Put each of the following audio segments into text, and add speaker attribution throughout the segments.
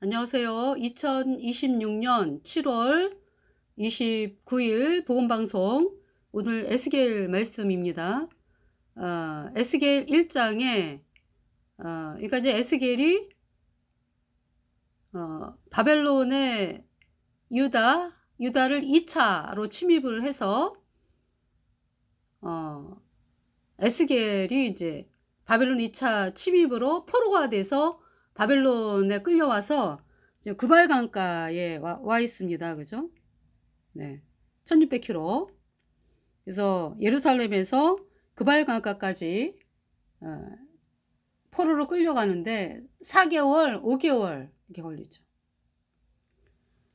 Speaker 1: 안녕하세요. 2026년 7월 29일 복음방송 오늘 에스겔 말씀입니다. 에스겔 1장에 그러니까 이제 에스겔이 바벨론의 유다를 2차로 침입을 해서 에스겔이 이제 바벨론 2차 침입으로 포로가 돼서 바벨론에 끌려와서 지금 구발 강가에 와 있습니다. 그죠? 네. 1600km. 그래서 예루살렘에서 구발 강가까지 포로로 끌려가는데 4개월, 5개월 이렇게 걸리죠.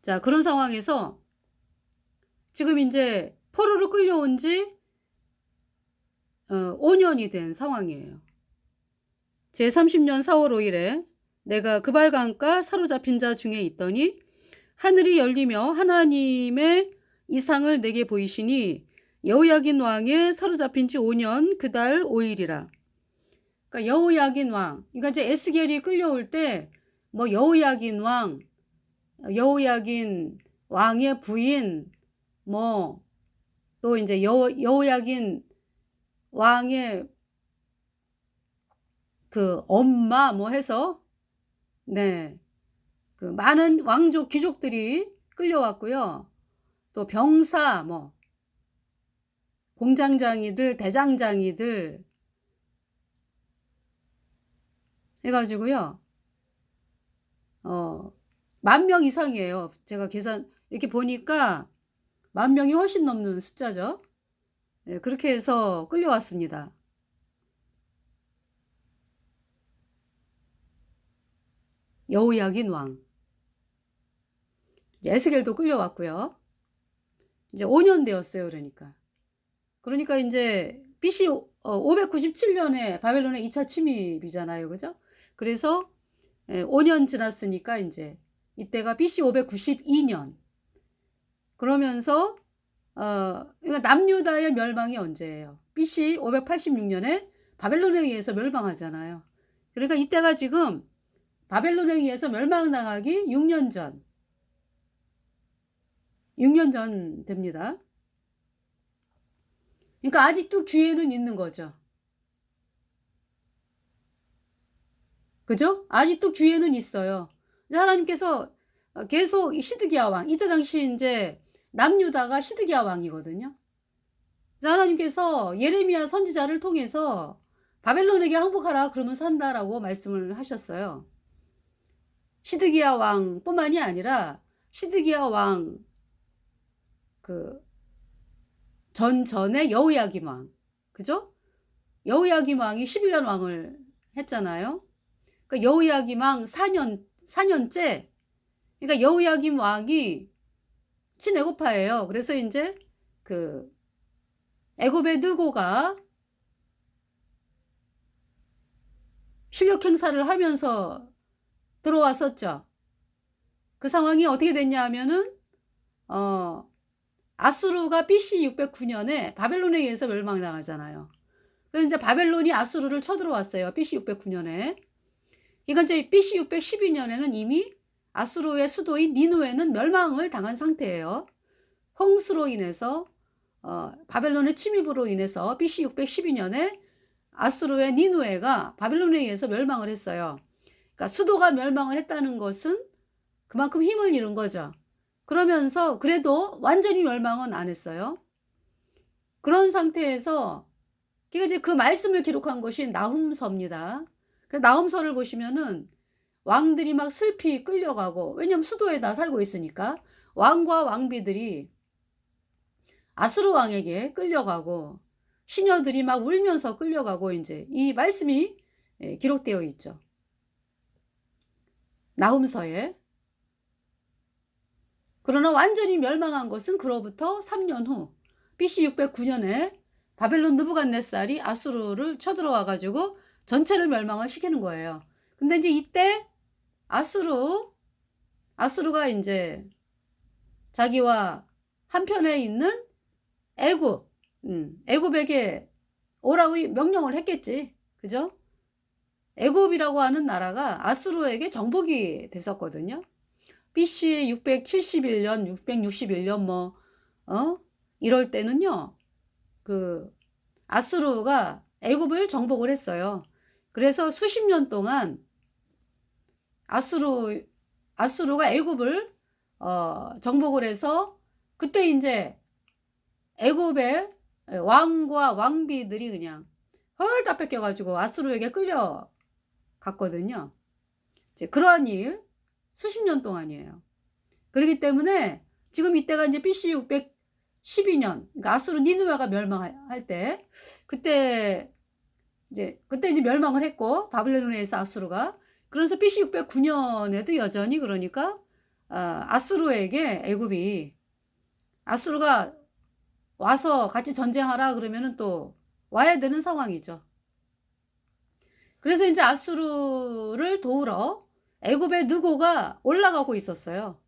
Speaker 1: 자, 그런 상황에서 지금 이제 포로로 끌려온 지 5년이 된 상황이에요. 제30년 4월 5일에 내가 그발 강가 사로잡힌 자 중에 있더니 하늘이 열리며 하나님의 이상을 내게 보이시니 여호야긴 왕의 사로잡힌 지 5년 그 달 5일이라. 그러니까 여호야긴 왕. 그러니까 이제 에스겔이 끌려올 때 뭐 여호야긴 왕의 부인 뭐 또 이제 여호야긴 왕의 그 엄마 뭐 해서 네. 그 많은 왕족 귀족들이 끌려왔고요. 또 병사 뭐 공장장이들, 대장장이들 해 가지고요. 10,000명 이상이에요. 제가 계산 이렇게 보니까 10,000명이 훨씬 넘는 숫자죠. 네, 그렇게 해서 끌려왔습니다. 여호야긴 왕. 이제 에스겔도 끌려왔고요. 이제 5년 되었어요. 그러니까 이제 BC 597년에 바벨론의 2차 침입이잖아요. 그죠? 그래서 5년 지났으니까 이제 이때가 BC 592년. 그러면서 그러니까 남유다의 멸망이 언제예요? BC 586년에 바벨론에 의해서 멸망하잖아요. 그러니까 이때가 지금 바벨론에 의해서 멸망당하기 6년 전 됩니다. 그러니까 아직도 기회는 있는 거죠. 그죠? 아직도 기회는 있어요. 하나님께서 계속 시드기야 왕, 이때 당시 이제 남유다가 시드기야 왕이거든요. 하나님께서 예레미야 선지자를 통해서 바벨론에게 항복하라 그러면 산다라고 말씀을 하셨어요. 시드기야 왕뿐만이 아니라 시드기야 왕 그 전에 여호야김 왕, 그죠? 여호야김 왕이 11년 왕을 했잖아요. 그러니까 여호야김 왕 4년째. 그러니까 여호야김 왕이 친애고파예요. 그래서 이제 그 애굽의 느고가 실력 행사를 하면서 들어왔었죠. 그 상황이 어떻게 됐냐 하면은 아수르가 BC 609년에 바벨론에 의해서 멸망당하잖아요. 그래서 이제 바벨론이 아수르를 쳐들어왔어요. BC 609년에. 그러니까 이제 BC 612년에는 이미 아수르의 수도인 니누에는 멸망을 당한 상태예요. 홍수로 인해서 바벨론의 침입으로 인해서 BC 612년에 아수르의 니누에가 바벨론에 의해서 멸망을 했어요. 그러니까 수도가 멸망을 했다는 것은 그만큼 힘을 잃은 거죠. 그러면서 그래도 완전히 멸망은 안 했어요. 그런 상태에서 이제 그 말씀을 기록한 것이 나훔서입니다. 그 나훔서를 보시면은 왕들이 막 슬피 끌려가고, 왜냐면 수도에다 살고 있으니까 왕과 왕비들이 아수르 왕에게 끌려가고 시녀들이 막 울면서 끌려가고 이제 이 말씀이 기록되어 있죠. 나훔서에. 그러나 완전히 멸망한 것은 그로부터 3년 후 BC 609년에 바벨론 느부갓네살이 아수르를 쳐들어와 가지고 전체를 멸망을 시키는 거예요. 근데 이제 이때 아수르가 이제 자기와 한편에 있는 애굽에게 오라고 명령을 했겠지. 그죠? 애굽이라고 하는 나라가 아수르에게 정복이 됐었거든요. BC 671년, 661년 이럴 때는요. 그 아수르가 애굽을 정복을 했어요. 그래서 수십 년 동안 아수르가 애굽을 정복을 해서 그때 이제 애굽의 왕과 왕비들이 그냥 헐다 뺏겨 가지고 아수르에게 끌려갔거든요. 이제 그러한 일 수십 년 동안이에요. 그렇기 때문에 지금 이때가 이제 BC 612년, 그러니까 아수르 니느웨가 멸망할 때, 그때 이제 멸망을 했고, 바빌로니아에서 아수르가. 그래서 BC 609년에도 여전히 그러니까 아수르에게 애굽이, 아수르가 와서 같이 전쟁하라 그러면은 또 와야 되는 상황이죠. 그래서 이제 아수르를 도우러 애굽의 느고가 올라가고 있었어요.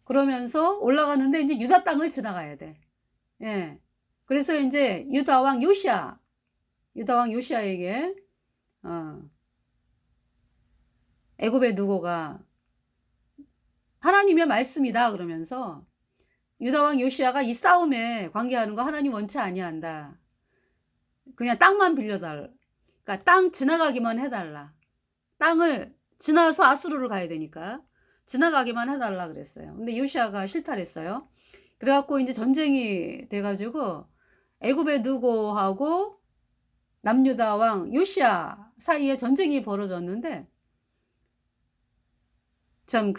Speaker 1: 그러면서 올라가는데 이제 유다 땅을 지나가야 돼. 예. 그래서 이제 유다 왕 요시아에게 애굽의 느고가 하나님의 말씀이다 그러면서 유다 왕 요시아가 이 싸움에 관계하는 거 하나님 원치 아니한다. 그냥 땅만 빌려달라. 그러니까 땅 지나가기만 해달라. 땅을 지나서 아수르를 가야 되니까 지나가기만 해달라 그랬어요. 근데 요시아가 실타랬어요. 그래갖고 이제 전쟁이 돼가지고 애굽의 느고하고 남유다 왕 요시아 사이에 전쟁이 벌어졌는데 참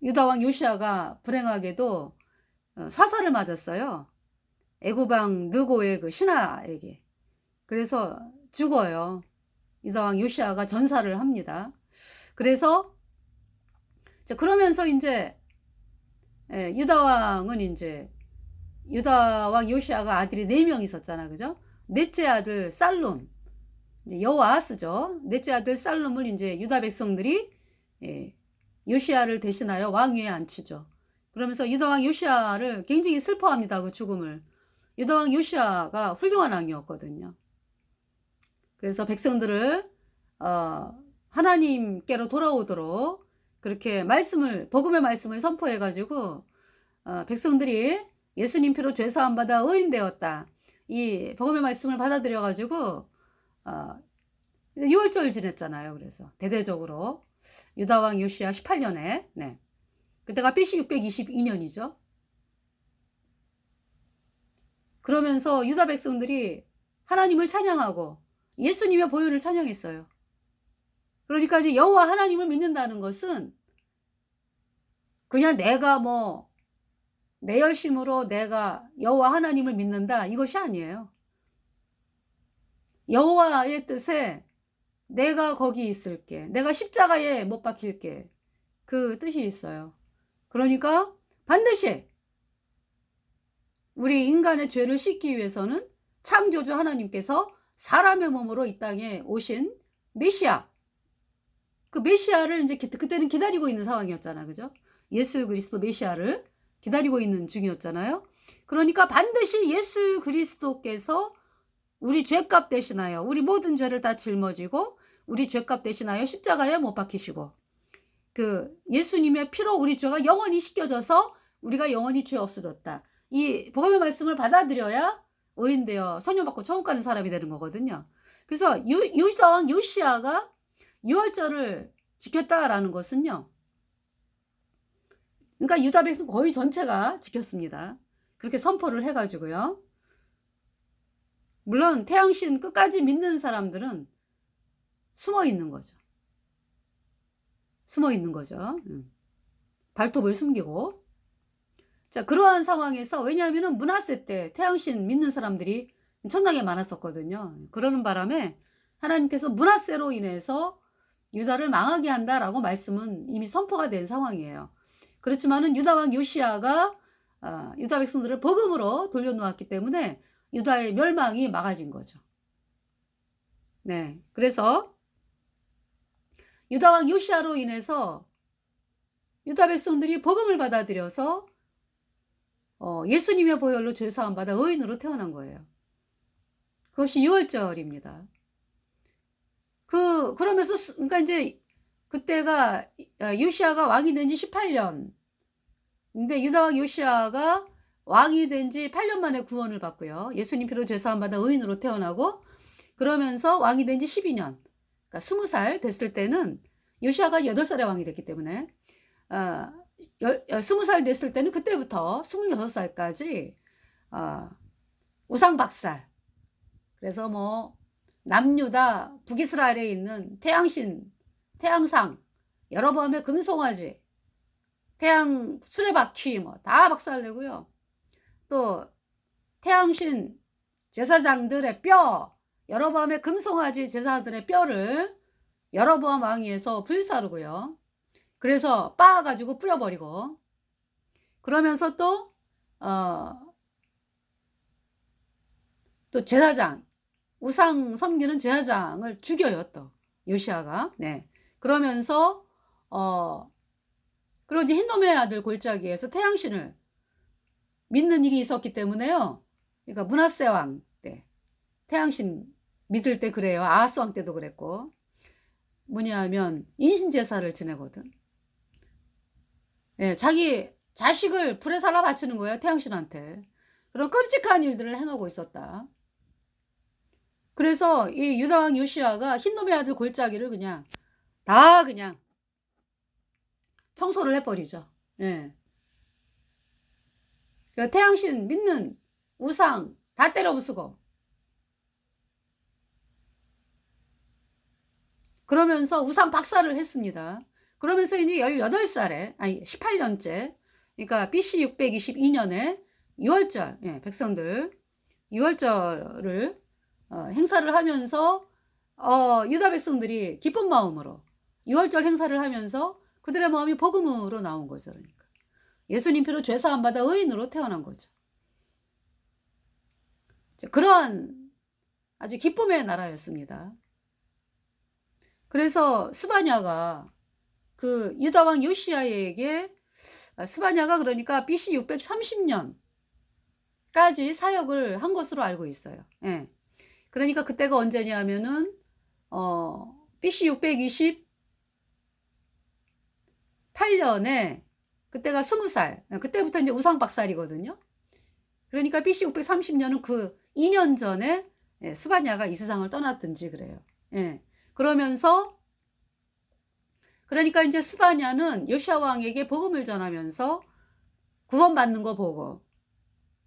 Speaker 1: 유다 왕 요시아가 불행하게도 화살을 맞았어요. 애굽 왕 느고의 그 신하에게. 그래서 죽어요. 유다 왕 요시아가 전사를 합니다. 그래서 그러면서 이제 유다 왕 요시아가 아들이 4명 있었잖아. 그죠? 넷째 아들 살룸, 여호아하스죠. 넷째 아들 살룸을 이제 유다 백성들이 요시아를 대신하여 왕위에 앉히죠. 그러면서 유다 왕 요시아를 굉장히 슬퍼합니다. 그 죽음을. 유다 왕 요시아가 훌륭한 왕이었거든요. 그래서 백성들을 하나님께로 돌아오도록 그렇게 복음의 말씀을 선포해 가지고 백성들이 예수님 피로 죄 사함 받아 의인되었다. 이 복음의 말씀을 받아들여 가지고 유월절을 지냈잖아요. 그래서 대대적으로 유다 왕 요시아 18년에 그때가 BC 622년이죠. 그러면서 유다 백성들이 하나님을 찬양하고 예수님의 보혈을 찬양했어요. 그러니까 이제 여호와 하나님을 믿는다는 것은 그냥 내가 내 열심으로 내가 여호와 하나님을 믿는다 이것이 아니에요. 여호와의 뜻에 내가 거기 있을게. 내가 십자가에 못 박힐게. 그 뜻이 있어요. 그러니까 반드시 우리 인간의 죄를 씻기 위해서는 창조주 하나님께서 사람의 몸으로 이 땅에 오신 메시아. 그 메시아를 이제 그때는 기다리고 있는 상황이었잖아. 그죠? 예수 그리스도 메시아를 기다리고 있는 중이었잖아요. 그러니까 반드시 예수 그리스도께서 우리 죄값 대신하여 우리 모든 죄를 다 짊어지고 우리 죄값 대신하여 십자가에 못 박히시고 예수님의 피로 우리 죄가 영원히 씻겨져서 우리가 영원히 죄 없어졌다. 이 복음의 말씀을 받아들여야 의인되어 선녀받고 천국 가는 사람이 되는 거거든요. 그래서 유다 왕 요시아가 유월절을 지켰다라는 것은요. 그러니까 유다 백성 거의 전체가 지켰습니다. 그렇게 선포를 해가지고요. 물론 태양신 끝까지 믿는 사람들은 숨어 있는 거죠. 발톱을 숨기고. 자, 그러한 상황에서 왜냐하면 므낫세 때 태양신 믿는 사람들이 엄청나게 많았었거든요. 그러는 바람에 하나님께서 므낫세로 인해서 유다를 망하게 한다라고 말씀은 이미 선포가 된 상황이에요. 그렇지만은 유다 왕 요시아가 유다 백성들을 복음으로 돌려놓았기 때문에 유다의 멸망이 막아진 거죠. 네, 그래서 유다 왕 요시아로 인해서 유다 백성들이 복음을 받아들여서 예수님의 보혈로 죄 사함 받아 의인으로 태어난 거예요. 그것이 6월절입니다. 그러면서 그러니까 이제 그때가 요시야가 왕이 된 지 18년. 근데 유다 왕 요시야가 왕이 된 지 8년 만에 구원을 받고요. 예수님 피로 죄 사함 받아 의인으로 태어나고, 그러면서 왕이 된 지 12년. 그러니까 20살 됐을 때는 요시야가 8살에 왕이 됐기 때문에 20살 됐을 때는 그때부터 26살까지 우상박살. 그래서 뭐 남유다 북이스라엘에 있는 태양신, 태양상, 여러 번의 금송아지, 태양 수레바퀴 뭐 다 박살내고요. 또 태양신 제사장들의 뼈, 여로보암의 금송아지 제사들의 뼈를 여로보암 왕위에서 불사르고요. 그래서 빻아가지고 뿌려버리고, 그러면서 또 제사장, 우상 섬기는 제사장을 죽여요, 또 요시야가. 네. 그러면서 그리고 이제 흰놈의 아들 골짜기에서 태양신을 믿는 일이 있었기 때문에요. 그러니까 므낫세 왕 때 태양신 믿을 때 그래요. 아하스 왕 때도 그랬고, 뭐냐면 인신 제사를 지내거든. 예, 자기 자식을 불에 살아 바치는 거예요, 태양신한테. 그런 끔찍한 일들을 행하고 있었다. 그래서 이 유다 왕 요시야가 흰놈의 아들 골짜기를 그냥 다 그냥 청소를 해버리죠. 예. 그러니까 태양신 믿는 우상 다 때려 부수고, 그러면서 우상 박살을 했습니다. 그러면서 이제 18살에, 아니 18년째, 그러니까 BC 622년에 6월절, 예, 백성들 6월절을 행사를 하면서 유다 백성들이 기쁜 마음으로 6월절 행사를 하면서 그들의 마음이 복음으로 나온 거죠. 그러니까 예수님 피로 죄 사함 받아 의인으로 태어난 거죠. 그러한 아주 기쁨의 나라였습니다. 그래서 스바냐가 그 유다 왕 요시야에게, 스바냐가 그러니까 BC 630년까지 사역을 한 것으로 알고 있어요. 예. 그러니까 그때가 언제냐면은 BC 628년에 그때가 20살. 그때부터 이제 우상박살이거든요. 그러니까 BC 630년은 그 2년 전에 스바냐가 이 세상을 떠났든지 그래요. 예. 그러면서 그러니까 이제 스바냐는 요시야 왕에게 복음을 전하면서 구원받는 거 보고,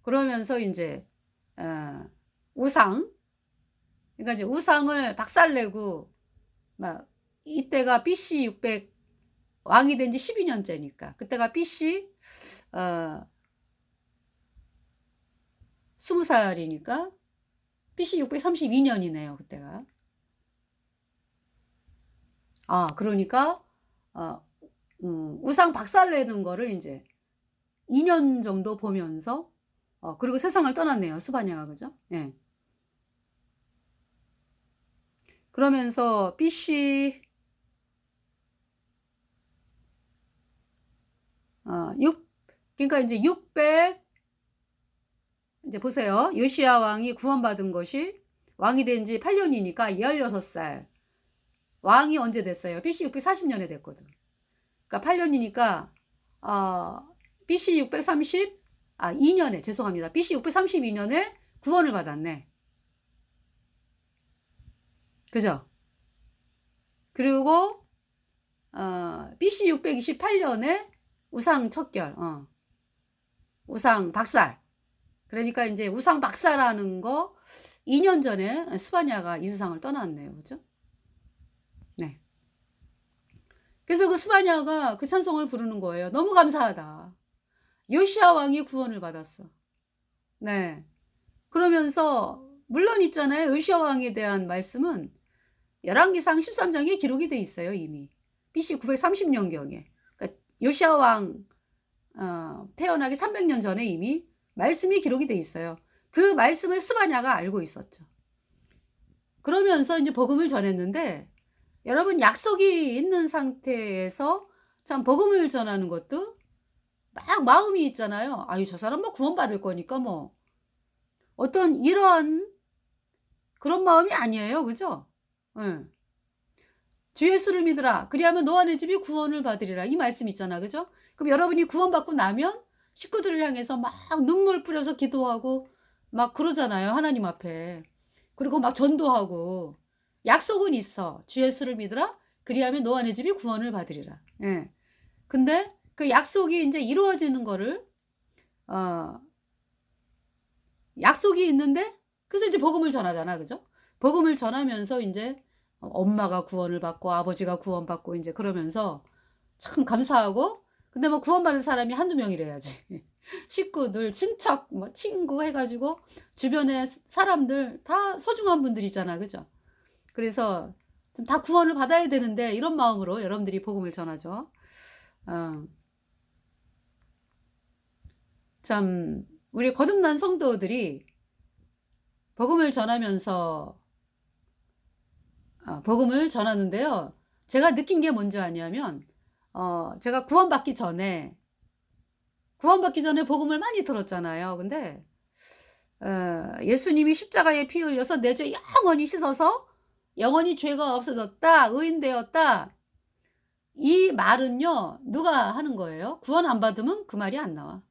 Speaker 1: 그러면서 이제 우상, 그러니까 이제 우상을 박살내고, 막 이때가 BC 600 왕이 된 지 12년째니까 그때가 BC 20살이니까 BC 632년이네요, 그때가. 그러니까 우상 박살내는 거를 이제 2년 정도 보면서 그리고 세상을 떠났네요, 스바냐가. 그죠? 예. 그러면서 BC 그러니까 이제 600, 이제 보세요. 요시야 왕이 구원받은 것이 왕이 된 지 8년이니까 16살. 왕이 언제 됐어요? BC 640년에 됐거든. 그러니까 8년이니까 BC 2년에, 죄송합니다. BC 632년에 구원을 받았네. 그죠? 그리고 BC 628년에 우상 척결, 우상 박살. 그러니까 이제 우상 박살하는 거 2년 전에 스바냐가 이 세상을 떠났네요. 그죠? 네. 그래서 그 스바냐가 그 찬송을 부르는 거예요. 너무 감사하다. 요시야 왕이 구원을 받았어. 네. 그러면서 물론 있잖아요. 요시야 왕에 대한 말씀은 열왕기상 13장에 기록이 돼 있어요, 이미. BC 930년경에. 그러니까 요시야 왕 태어나기 300년 전에 이미 말씀이 기록이 돼 있어요. 그 말씀을 스바냐가 알고 있었죠. 그러면서 이제 복음을 전했는데, 여러분 약속이 있는 상태에서 참 복음을 전하는 것도 막 마음이 있잖아요. 아유, 저 사람 뭐 구원받을 거니까 뭐 어떤 이러한 그런 마음이 아니에요. 그죠? 예. 주 예수를 믿으라. 그리하면 너와 내 집이 구원을 받으리라. 이 말씀 있잖아. 그죠? 그럼 여러분이 구원받고 나면 식구들을 향해서 막 눈물 뿌려서 기도하고 막 그러잖아요. 하나님 앞에. 그리고 막 전도하고. 약속은 있어. 주 예수를 믿으라. 그리하면 너와 내 집이 구원을 받으리라. 예. 근데 그 약속이 인제 이루어지는 거를 어 약속이 있는데 그래서 이제 복음을 전하잖아. 그죠? 복음을 전하면서 인제 엄마가 구원을 받고 아버지가 구원받고 인제 그러면서 참 감사하고 근데 뭐 구원받을 사람이 한두 명이래야지. 식구들, 친척, 뭐 친구 해 가지고 주변에 사람들 다 소중한 분들이잖아. 그죠? 그래서 좀 다 구원을 받아야 되는데 이런 마음으로 여러분들이 복음을 전하죠. 어 참 우리 거듭난 성도들이 복음을 전하면서 복음을 전하는데요. 제가 느낀 게 뭔지 아냐면 제가 구원받기 전에 복음을 많이 들었잖아요. 근데 예수님이 십자가에 피 흘려서 내 죄 영원히 씻어서 영원히 죄가 없어졌다. 의인 되었다. 이 말은요. 누가 하는 거예요? 구원 안 받으면 그 말이 안 나와.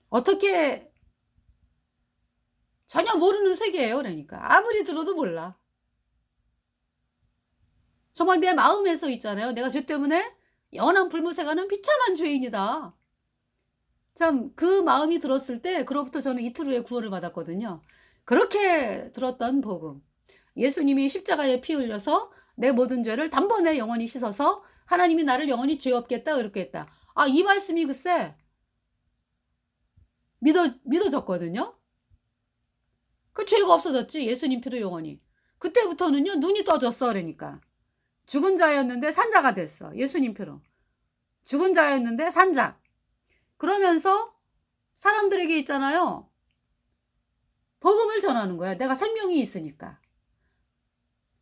Speaker 1: 어떻게 전혀 모르는 세계예요 그러니까. 아무리 들어도 몰라. 정말 내 마음에서 있잖아요. '내가 죄 때문에 영원한 불못에 가는 비참한 죄인이다.' 참 그 마음이 들었을 때 그로부터 저는 이틀 후에 구원을 받았거든요. 그렇게 들었던 복음. 예수님이 십자가에 피 흘려서 내 모든 죄를 단번에 영원히 씻어서 하나님이 나를 영원히 죄 없게 했다 그렇게 했다. 이 말씀이 글쎄 믿어졌거든요. 그 죄가 없어졌지 예수님 피로 영원히. 그때부터는요 눈이 떠졌어 그러니까. 죽은 자였는데 산자가 됐어 예수님 피로. 죽은 자였는데 산자. 그러면서 사람들에게 있잖아요. 복음을 전하는 거야. 내가 생명이 있으니까.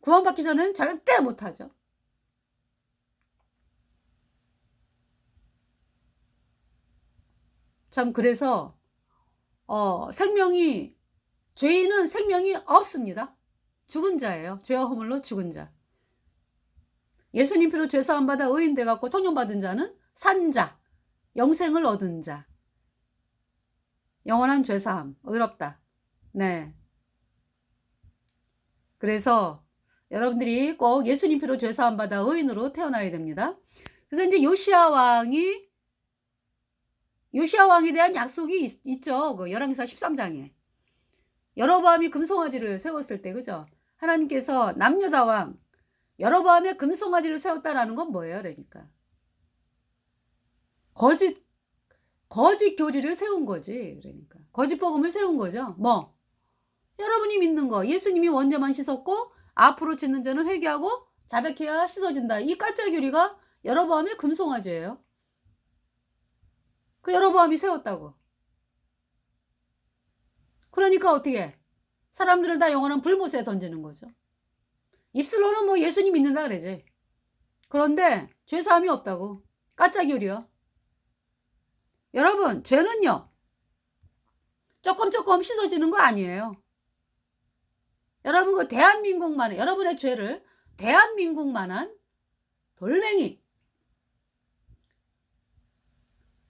Speaker 1: 구원받기 전에는 절대 못하죠. 참 그래서 생명이 죄인은 생명이 없습니다. 죽은 자예요. 죄와 허물로 죽은 자. 예수님 피로 죄 사함 받아 의인 돼 갖고 성령 받은 자는 산 자, 영생을 얻은 자. 영원한 죄 사함. 의롭다. 네. 그래서 여러분들이 꼭 예수님 피로 죄 사함 받아 의인으로 태어나야 됩니다. 그래서 인제 요시야 왕에 대한 약속이 있죠. 그 열왕기사 13 장에. 여로보암이 금송아지를 세웠을 때 그죠? 하나님께서 남유다 왕 여로보암의 금송아지를 세웠다라는 건 뭐예요? 그러니까. 거짓 거짓 교리를 세운 거지. 그러니까. 거짓 복음을 세운 거죠. 뭐 여러분이 믿는 거 예수님이 원죄만 씻었고 앞으로 짓는 죄는 회개하고 자백해야 씻어진다. 이 가짜 교리가 여로보암의 금송아지예요. 그 여로보암이 세웠다고. 그러니까 어떻게 사람들을 다 영원한 불못에 던지는 거죠. 입술로는 뭐 예수님 믿는다 그러지. 그런데 죄사함이 없다고. 가짜 교리요. 여러분 죄는요. 조금 씻어지는 거 아니에요. 여러분 그 대한민국만의 여러분의 죄를 대한민국만한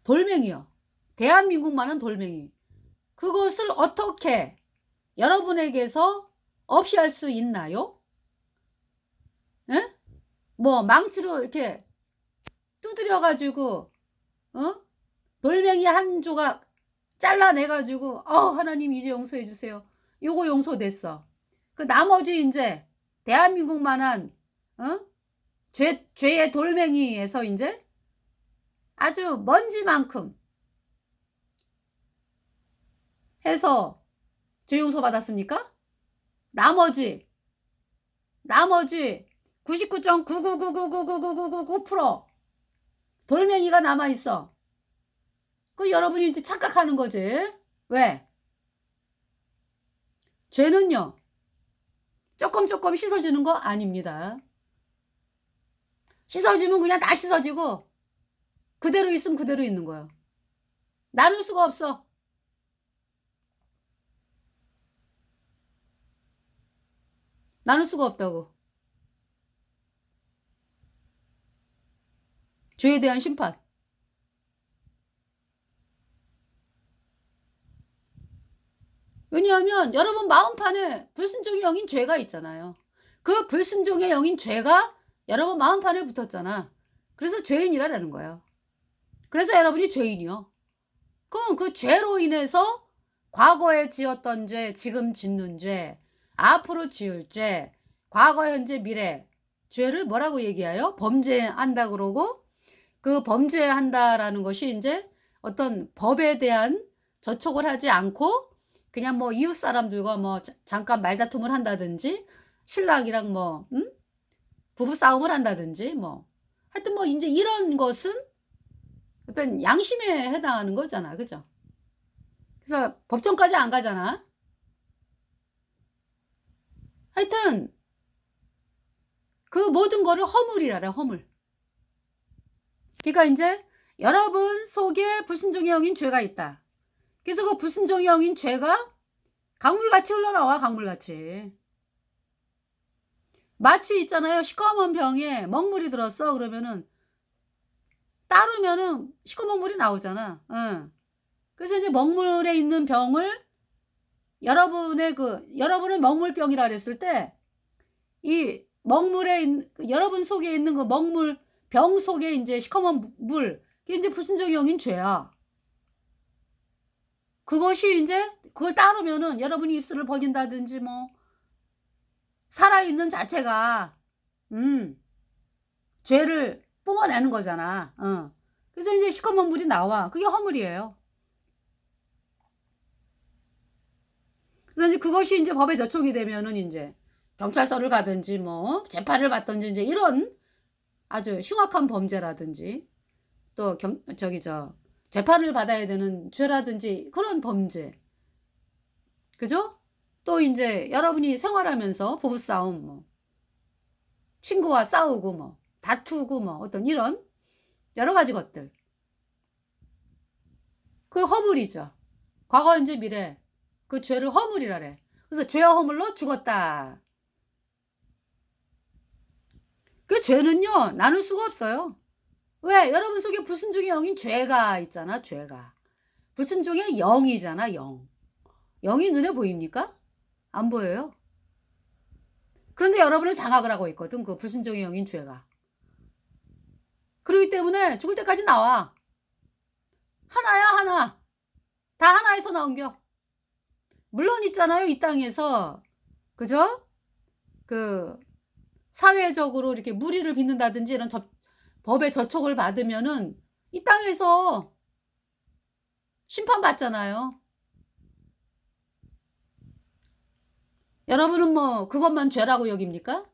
Speaker 1: 돌멩이요. 대한민국만한 돌멩이. 그것을 어떻게 여러분에게서 없이 할 수 있나요? 예? 뭐 망치로 이렇게 두드려 가지고 돌멩이 한 조각 잘라내 가지고 하나님 이제 용서해 주세요. 요거 용서됐어. 그 나머지 인제 대한민국만한 죄의 돌멩이에서 인제 아주 먼지만큼 해서 죄 용서 받았습니까? 나머지 99.999999999% 돌멩이가 남아 있어. 그 여러분이 이제 착각하는 거지. 왜? 죄는요. 조금 씻어지는 거 아닙니다. 씻어지면 그냥 다 씻어지고 그대로 있으면 그대로 있는 거예요. 나눌 수가 없어. 나눌 수가 없다고. 죄에 대한 심판. 왜냐하면 여러분 마음판에 불순종의 영인 죄가 있잖아요. 그 불순종의 영인 죄가 여러분 마음판에 붙었잖아. 그래서 죄인이라는 거예요. 그래서 여러분이 죄인이요. 그럼 그 죄로 인해서 과거에 지었던 죄, 지금 짓는 죄, 앞으로 지을 죄, 과거, 현재, 미래 죄를 뭐라고 얘기해요? 범죄한다 그러고, 그 범죄한다라는 것이 이제 어떤 법에 대한 저촉을 하지 않고 그냥 뭐 이웃 사람들과 뭐 잠깐 말다툼을 한다든지, 신랑이랑 뭐 부부 싸움을 한다든지, 뭐 하여튼 뭐 이제 이런 것은 어떤 양심에 해당하는 거잖아, 그죠? 그래서 법정까지 안 가잖아. 하여튼 그 모든 거를 허물이라래, 허물. 그러니까 이제 여러분 속에 불순종의 영인 죄가 있다. 그래서 그 불순종의 영인 죄가 강물같이 흘러나와, 강물같이. 마치 있잖아요, 시커먼 병에 먹물이 들었어. 그러면은 따르면은 시커먼 물이 나오잖아. 응. 그래서 이제 먹물에 있는 병을 여러분의 먹물병이라 그랬을 때, 이 먹물에 여러분 속에 있는 그 먹물 병 속에 이제 시커먼 물, 이게 이제 불순종의 영인 죄야. 그것이 이제 그걸 따르면은 여러분이 입술을 벌린다든지 뭐 살아있는 자체가 죄를 뿜어내는 거잖아. 그래서 이제 시커먼 물이 나와. 그게 허물이에요. 그래서 이제 그것이 이제 법에 저촉이 되면은 이제 경찰서를 가든지 뭐 재판을 받든지 이제 이런 아주 흉악한 범죄라든지, 또 재판을 받아야 되는 죄라든지 그런 범죄. 그죠? 또 이제 여러분이 생활하면서 부부싸움, 뭐 친구와 싸우고 뭐 다투고 뭐 어떤 이런 여러 가지 것들. 그 허물이죠. 과거, 현재, 미래. 그 죄를 허물이라래. 그래서 죄와 허물로 죽었다. 그 죄는요, 나눌 수가 없어요. 왜? 여러분 속에 불순종의 영인 죄가 있잖아, 죄가. 불순종의 영이잖아, 영. 영이 눈에 보입니까? 안 보여요. 그런데 여러분을 장악을 하고 있거든, 그 불순종의 영인 죄가. 그렇기 때문에 죽을 때까지 나와. 하나야, 하나. 다 하나에서 나온겨. 물론 있잖아요, 이 땅에서. 그죠? 그 사회적으로 이렇게 무리를 빚는다든지 이런 법의 저촉을 받으면은 이 땅에서 심판받잖아요. 여러분은 뭐 그것만 죄라고 여깁니까?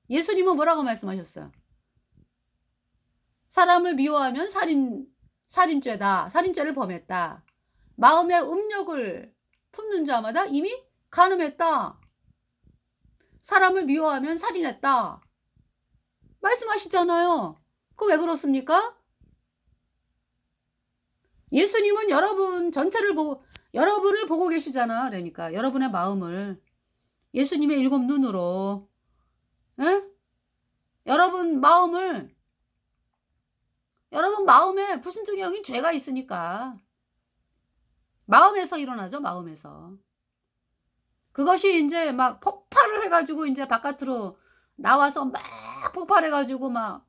Speaker 1: 예수님은 뭐라고 말씀하셨어요? 사람을 미워하면 살인죄다. 살인죄를 범했다. 마음의 음욕을 품는 자마다 이미 간음했다. 사람을 미워하면 살인했다. 말씀하시잖아요. 그거 왜 그렇습니까? 예수님은 여러분 전체를 보고, 여러분을 보고 계시잖아. 그러니까 여러분의 마음을 예수님의 7 눈으로, 에? 여러분 마음에 불순종의 영인 죄가 있으니까. 마음에서 일어나죠, 마음에서. 그것이 이제 막 폭발을 해가지고 이제 바깥으로 나와서 막 폭발해가지고 막,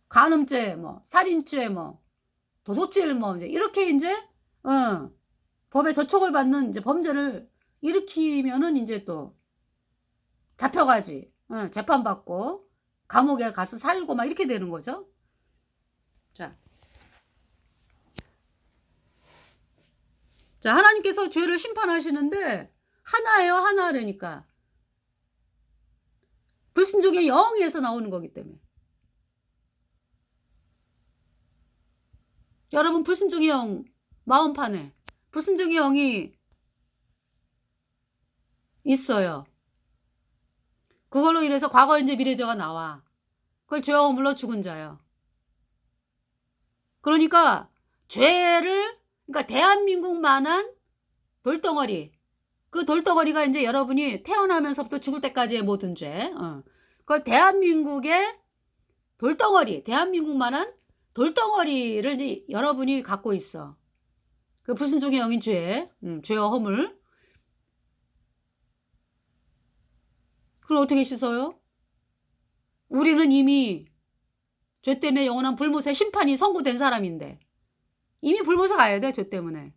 Speaker 1: 간음죄, 뭐, 살인죄, 뭐, 도둑질, 뭐, 이제 이렇게 이제, 법에 저촉을 받는 이제 범죄를 일으키면은 이제 또 잡혀가지, 재판받고, 감옥에 가서 살고 막 이렇게 되는 거죠. 자, 하나님께서 죄를 심판하시는데 하나예요, 하나라니까. 불순종의 영에서 나오는 거기 때문에. 여러분 불순종의 영 마음판에 불순종의 영이 있어요. 그걸로 인해서 과거, 현재, 미래죄가 나와. 그걸 죄와 허물로 죽은 자예요. 그러니까 그러니까 대한민국만한 돌덩어리, 그 돌덩어리가 이제 여러분이 태어나면서부터 죽을 때까지의 모든 죄. 그걸 대한민국의 돌덩어리, 대한민국만한 돌덩어리를 이제 여러분이 갖고 있어. 그 불순종의 영인 죄, 죄와 허물. 그걸 어떻게 씻어요? 우리는 이미 죄 때문에 영원한 불못의 심판이 선고된 사람인데 이미 불못에 가야 돼, 죄 때문에.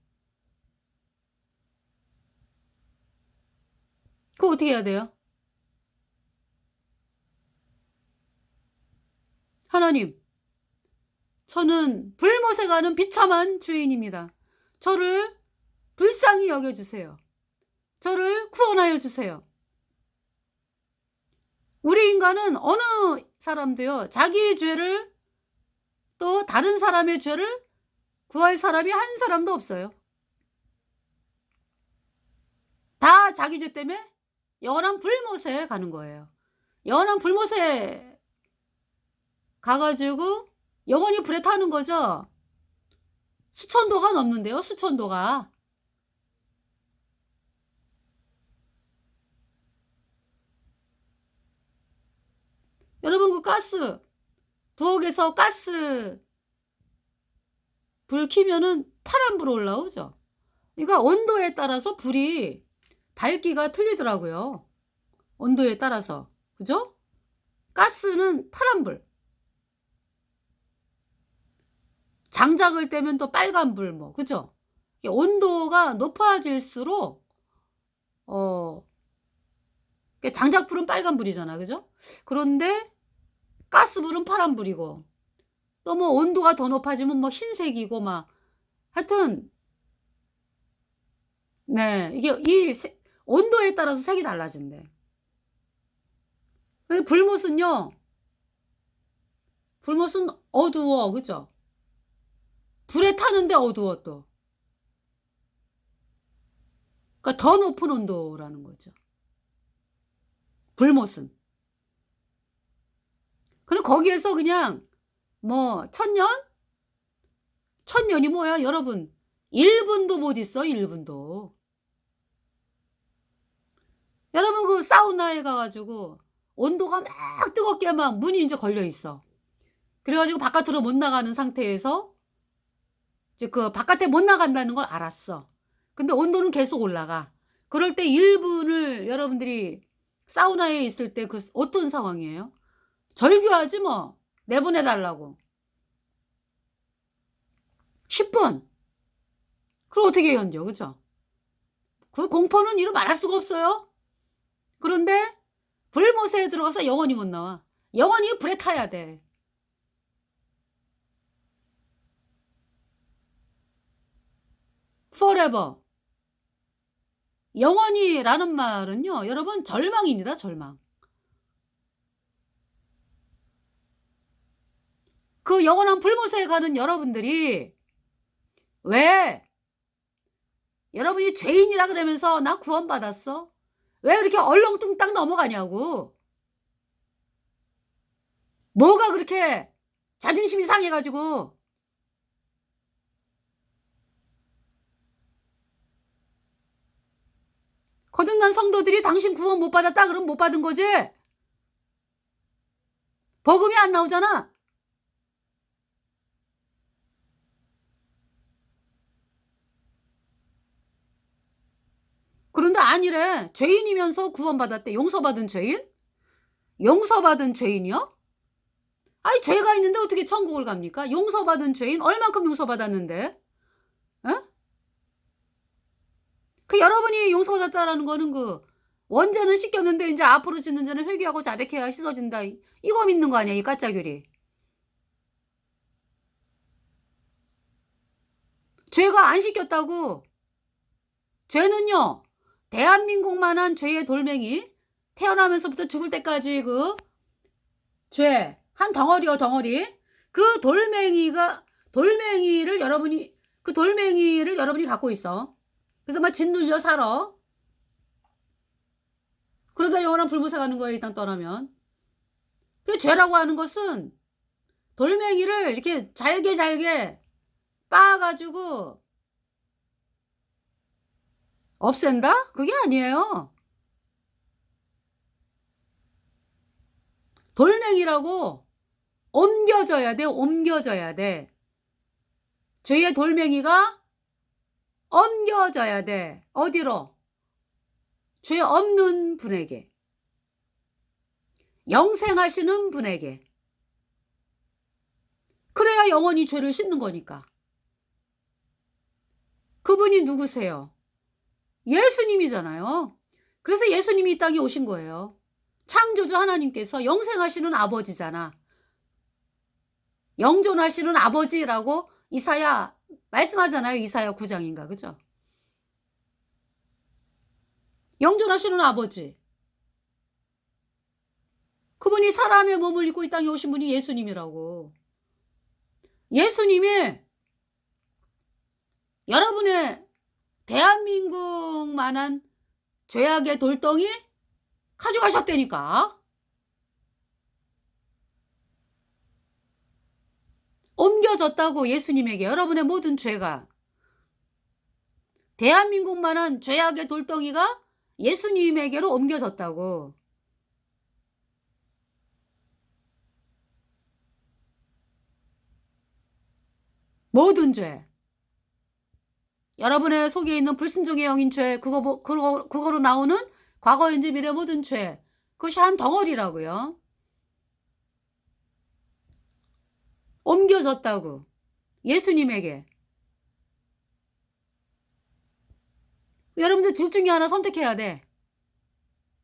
Speaker 1: 그거 어떻게 해야 돼요? 하나님, 저는 불못에 가는 비참한 주인입니다. 저를 불쌍히 여겨주세요. 저를 구원하여 주세요. 우리 인간은 어느 사람도요, 자기의 죄를 또 다른 사람의 죄를 구할 사람이 한 사람도 없어요. 다 자기 죄 때문에 영원한 불못에 가는 거예요. 영원한 불못에 가가지고 영원히 불에 타는 거죠. 수천도가 넘는데요, 수천도가. 여러분, 그 가스, 부엌에서 가스 불 켜면은 파란 불 올라오죠. 그러니까 온도에 따라서 불이 밝기가 틀리더라고요. 온도에 따라서. 그죠? 가스는 파란 불. 장작을 떼면 또 빨간 불, 뭐, 그죠? 온도가 높아질수록, 장작불은 빨간 불이잖아. 그죠? 그런데 가스불은 파란 불이고, 또 뭐 온도가 더 높아지면 뭐 흰색이고, 막. 하여튼, 네. 이게 온도에 따라서 색이 달라진대. 불못은요, 불못은 어두워. 그죠? 불에 타는데 어두워 또. 그러니까 더 높은 온도라는 거죠. 불못은. 그럼 거기에서 그냥 뭐 천년? 천년이 뭐야 여러분. 1분도 못 있어. 1분도. 여러분 그 사우나에 가가지고 온도가 막 뜨겁게 막 문이 이제 걸려 있어. 그래가지고 바깥으로 못 나가는 상태에서 이제 그 바깥에 못 나간다는 걸 알았어. 근데 온도는 계속 올라가. 그럴 때 1분을 여러분들이 사우나에 있을 때 그 어떤 상황이에요? 절규하지 뭐. 내보내달라고. 10분. 그럼 어떻게 견뎌, 그죠? 그 공포는 이루 말할 수가 없어요. 그런데 불못에 들어가서 영원히 못 나와. 영원히 불에 타야 돼. forever. 영원히라는 말은요, 여러분 절망입니다, 절망. 그 영원한 불못에 가는 여러분들이 왜 여러분이 죄인이라 그러면서 나 구원받았어? 왜 그렇게 얼렁뚱땅 넘어가냐고. 뭐가 그렇게 자존심이 상해가지고. 거듭난 성도들이 당신 구원 못 받았다 그러면 못 받은 거지. 복음이 안 나오잖아. 그런데 아니래. 죄인이면서 구원받았대. 용서받은 죄인? 용서받은 죄인이요? 아니 죄가 있는데 어떻게 천국을 갑니까? 용서받은 죄인 얼만큼 용서받았는데? 에? 그 여러분이 용서받았다라는 거는 그 원죄는 씻겼는데 이제 앞으로 짓는 죄는 회개하고 자백해야 씻어진다. 이거 믿는 거 아니야, 이 까짜규리. 죄가 안 씻겼다고. 죄는요, 대한민국만한 죄의 돌멩이, 태어나면서부터 죽을 때까지 그 죄, 한 덩어리요, 덩어리. 그 돌멩이를 여러분이 갖고 있어. 그래서 막 짓눌려 살아. 그러다 영원한 불못에 가는 거예요, 일단 떠나면. 그 죄라고 하는 것은 돌멩이를 이렇게 잘게 빻아가지고 없앤다? 그게 아니에요. 돌멩이라고 옮겨져야 돼. 옮겨져야 돼. 죄의 돌멩이가 옮겨져야 돼. 어디로? 죄 없는 분에게. 영생하시는 분에게. 그래야 영원히 죄를 씻는 거니까. 그분이 누구세요? 예수님이잖아요. 그래서 예수님이 이 땅에 오신 거예요. 창조주 하나님께서 영생하시는 아버지잖아. 영존하시는 아버지라고 이사야 말씀하잖아요. 이사야 9장인가 그죠? 영존하시는 아버지. 그분이 사람의 몸을 입고 이 땅에 오신 분이 예수님이라고. 예수님이 여러분의 대한민국만한 죄악의 돌덩이 가져가셨다니까. 옮겨졌다고 예수님에게 여러분의 모든 죄가. 대한민국만한 죄악의 돌덩이가 예수님에게로 옮겨졌다고. 모든 죄. 여러분의 속에 있는 불순종의 영인 죄, 그거로 나오는 과거, 현재, 미래 모든 죄. 그것이 한 덩어리라고요. 옮겨졌다고. 예수님에게. 여러분들 둘 중에 하나 선택해야 돼.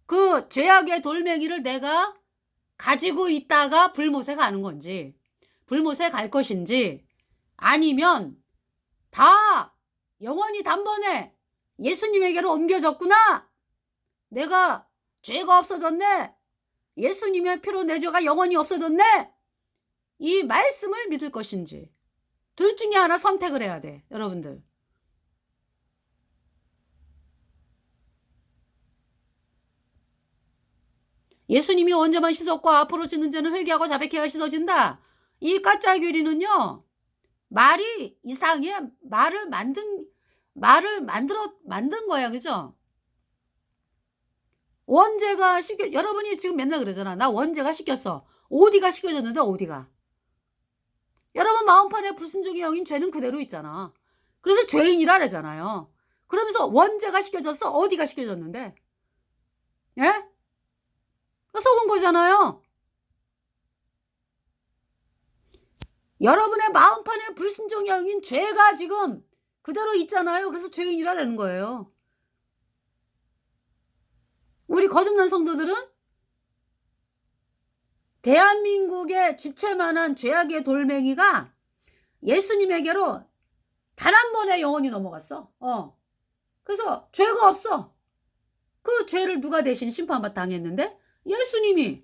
Speaker 1: 그 죄악의 돌멩이를 내가 가지고 있다가 불못에 가는 건지, 불못에 갈 것인지, 아니면 다 영원히 단번에 예수님에게로 옮겨졌구나. 내가 죄가 없어졌네. 예수님의 피로 내 죄가 영원히 없어졌네. 이 말씀을 믿을 것인지 둘 중에 하나 선택을 해야 돼. 여러분들. 예수님이 언제만 씻었고 앞으로 짓는 죄는 회개하고 자백해야 씻어진다. 이 가짜 교리는요. 말이 이상해. 말을 만든 거야. 그죠? 원죄가 여러분이 지금 맨날 그러잖아. 나 원죄가 시켰어. 어디가 시켜졌는데 어디가? 여러분 마음판에 불순종의 영인 죄는 그대로 있잖아. 그래서 죄인이라잖아요. 그러면서 원죄가 시켜졌어. 어디가 시켜졌는데? 예? 속은 거잖아요. 여러분의 마음판에 불순종의 영인 죄가 지금 그대로 있잖아요. 그래서 죄인이라는 거예요. 우리 거듭난 성도들은 대한민국의 집채만한 죄악의 돌멩이가 예수님에게로 단 한 번에 영원히 넘어갔어. 그래서 죄가 없어. 그 죄를 누가 대신 심판받 당했는데? 예수님이.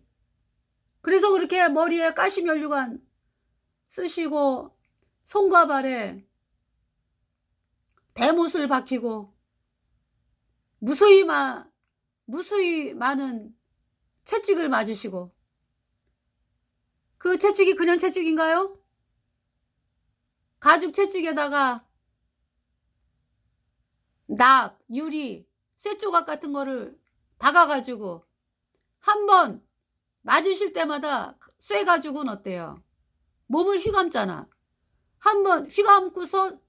Speaker 1: 그래서 그렇게 머리에 가시면류관 쓰시고 손과 발에 대못을 박히고 무수히 많은 채찍을 맞으시고, 그 채찍이 그냥 채찍인가요? 가죽 채찍에다가 납, 유리, 쇠조각 같은 거를 박아가지고 한 번 맞으실 때마다 쇠가지고는 어때요? 몸을 휘감잖아. 한 번 휘감고서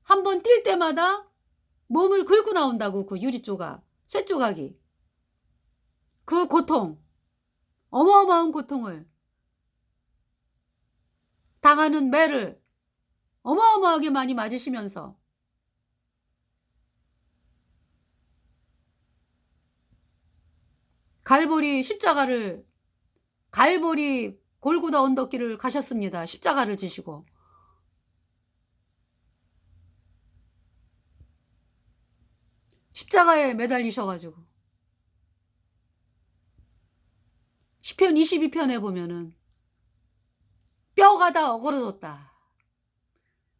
Speaker 1: 한 번 뛸 때마다 몸을 긁고 나온다고. 그 유리 조각, 쇠 조각이. 그 고통, 어마어마한 고통을 당하는 매를 어마어마하게 많이 맞으시면서 갈보리 골고다 언덕길을 가셨습니다. 십자가를 지시고. 십자가에 매달리셔가지고. 시편 22편에 보면은 뼈가 다 어그러졌다.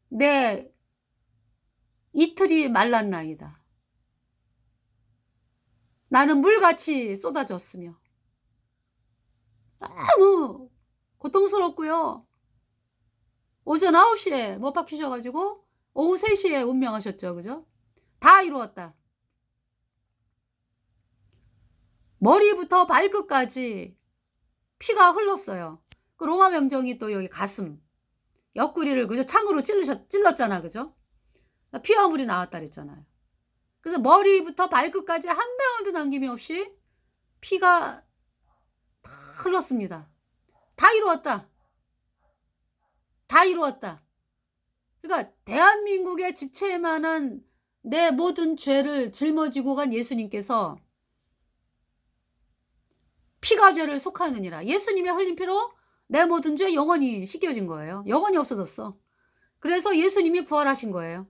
Speaker 1: 내 이틀이 말랐나이다. 나는 물같이 쏟아졌으며. 너무 고통스럽고요. 오전 9시에 못 박히셔가지고 오후 3시에 운명하셨죠. 그죠? 다 이루었다. 머리부터 발끝까지 피가 흘렀어요. 그 로마 병정이 또 여기 가슴, 옆구리를 그죠? 창으로 찔렀잖아, 그죠? 피와 물이 나왔다 그랬잖아요. 그래서 머리부터 발끝까지 한 방울도 남김이 없이 피가 다 흘렀습니다. 다 이루었다. 다 이루었다. 그러니까 대한민국의 집채만한 내 모든 죄를 짊어지고 간 예수님께서 피가 죄를 속하느니라. 예수님의 흘린 피로 내 모든 죄 영원히 씻겨진 거예요. 영원히 없어졌어. 그래서 예수님이 부활하신 거예요.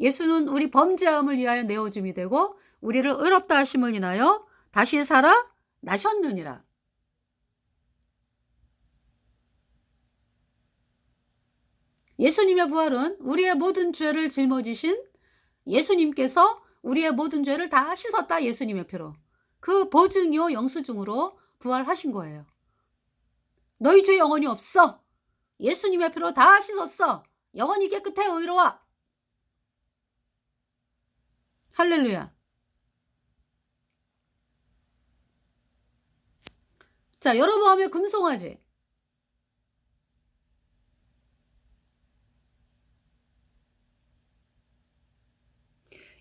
Speaker 1: 예수는 우리 범죄함을 위하여 내어줌이 되고 우리를 의롭다 하심을 인하여 다시 살아 나셨느니라. 예수님의 부활은 우리의 모든 죄를 짊어지신 예수님께서 우리의 모든 죄를 다 씻었다. 예수님의 피로. 그 보증이요 영수증으로 부활하신 거예요. 너희 죄 영원히 없어. 예수님의 피로 다 씻었어. 영원히 깨끗해 의로워. 할렐루야. 자, 여로보암의 금송아지.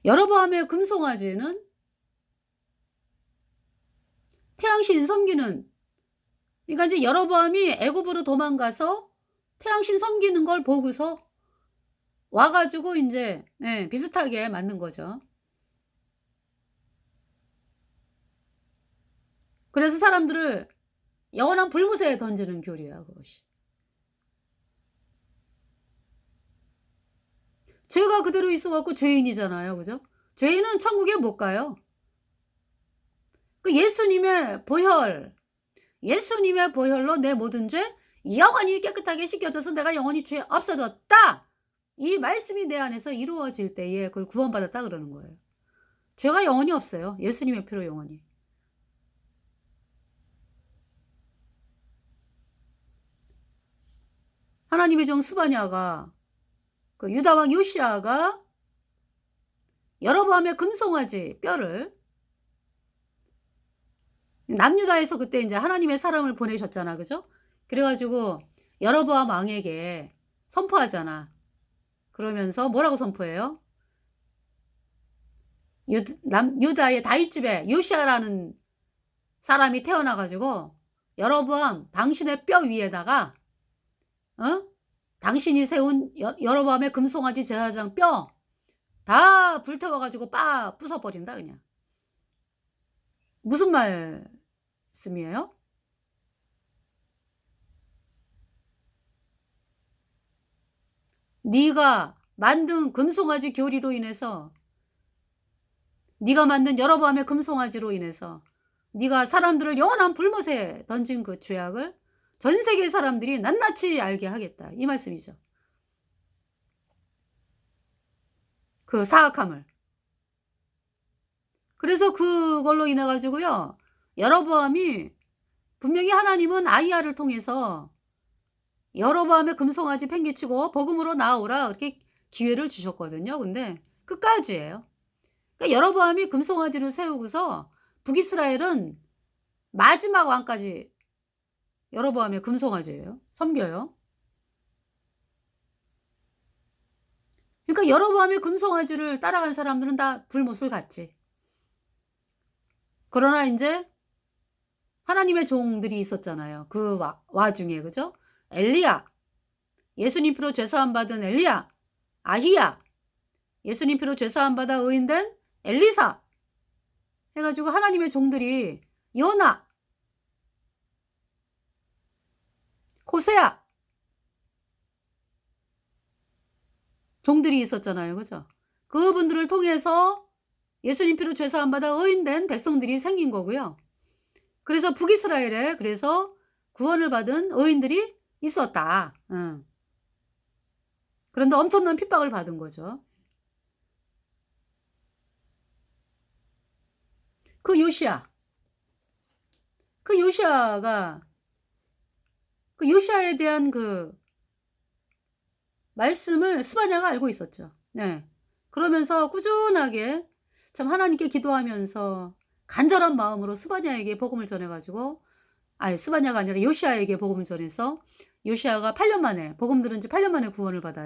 Speaker 1: 여로보암의 금송아지는 태양신 섬기는, 그러니까 이제 여로보암이 애굽으로 도망가서 태양신 섬기는 걸 보고서 와가지고 이제 비슷하게 만든 거죠. 그래서 사람들을 영원한 불못에 던지는 교리야, 그것이. 죄가 그대로 있어갖고 죄인이잖아요, 그죠? 죄인은 천국에 못 가요. 그 예수님의 보혈로 내 모든 죄 영원히 깨끗하게 씻겨져서 내가 영원히 죄 없어졌다. 이 말씀이 내 안에서 이루어질 때에 그걸 구원받았다 그러는 거예요. 죄가 영원히 없어요. 예수님의 피로 영원히. 하나님의 종 스바냐가 그 유다왕 요시아가 여로보암의 금송아지 뼈를 남유다에서 그때 이제 하나님의 사람을 보내셨잖아, 그죠? 그래가지고 여로보암 왕에게 선포하잖아. 그러면서 뭐라고 선포해요? 유다의 다윗집에 요시아라는 사람이 태어나가지고 여로보암 당신의 뼈 위에다가 당신이 세운 여로보암의 금송아지 제사장 뼈 다 불태워가지고 부숴버린다 그냥. 무슨 말씀이에요? 네가 만든 금송아지 교리로 인해서, 네가 만든 여로보암의 금송아지로 인해서 네가 사람들을 영원한 불못에 던진 그 죄악을 전 세계 사람들이 낱낱이 알게 하겠다. 이 말씀이죠. 그 사악함을. 그래서 그걸로 인해 가지고요. 여로보암이 분명히 하나님은 아이야를 통해서 여로보암의 금송아지 팽개치고 복음으로 나오라 이렇게 기회를 주셨거든요. 근데 끝까지예요. 그러니까 여로보암이 금송아지를 세우고서 북이스라엘은 마지막 왕까지 여로보암의 금송아지예요. 섬겨요. 그러니까 여로보암의 금송아지를 따라간 사람들은 다 불못을 갔지. 그러나 이제 하나님의 종들이 있었잖아요. 그 와중에, 그죠? 엘리야, 예수님 피로 죄사함 받은 엘리야, 아히야, 예수님 피로 죄사함 받아 의인된 엘리사 해가지고 하나님의 종들이 요나, 호세아 종들이 있었잖아요. 그죠? 그분들을 통해서 예수님 피로 죄사함 받아 의인된 백성들이 생긴 거고요. 그래서 북이스라엘에 그래서 구원을 받은 의인들이 있었다. 그런데 엄청난 핍박을 받은 거죠. 그 요시아에 대한 그 말씀을 스바냐가 알고 있었죠. 네. 그러면서 꾸준하게 참 하나님께 기도하면서 간절한 마음으로 스바냐에게 복음을 전해 가지고, 아니 스바냐가 아니라 요시야에게 복음을 전해서 요시야가 8년 만에 복음 들은 지 8년 만에 구원을 받아요.